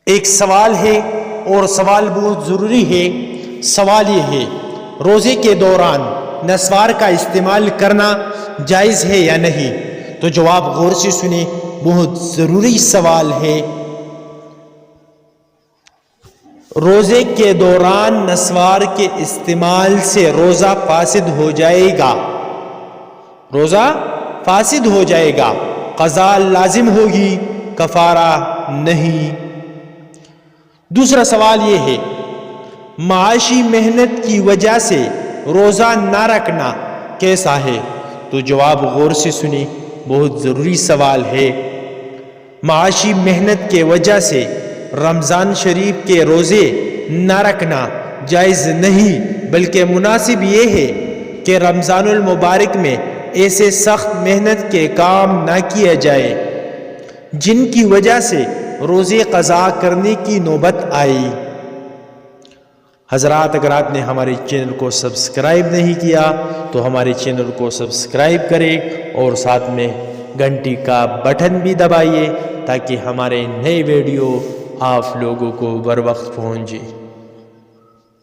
ایک سوال ہے اور سوال بہت ضروری ہے۔ سوال یہ ہے، روزے کے دوران نسوار کا استعمال کرنا جائز ہے یا نہیں؟ تو جواب غور سے سنیں، بہت ضروری سوال ہے۔ روزے کے دوران نسوار کے استعمال سے روزہ فاسد ہو جائے گا، روزہ فاسد ہو جائے گا، قضا لازم ہوگی، کفارہ نہیں۔ دوسرا سوال یہ ہے، معاشی محنت کی وجہ سے روزہ نہ رکھنا کیسا ہے؟ تو جواب غور سے سنیں، بہت ضروری سوال ہے۔ معاشی محنت کے وجہ سے رمضان شریف کے روزے نہ رکھنا جائز نہیں، بلکہ مناسب یہ ہے کہ رمضان المبارک میں ایسے سخت محنت کے کام نہ کیا جائے جن کی وجہ سے روزے قضا کرنے کی نوبت آئی۔ حضرات، اگر آپ نے ہمارے چینل کو سبسکرائب نہیں کیا تو ہمارے چینل کو سبسکرائب کریں اور ساتھ میں گھنٹی کا بٹن بھی دبائیے تاکہ ہمارے نئے ویڈیو آپ لوگوں کو بر وقت پہنچے۔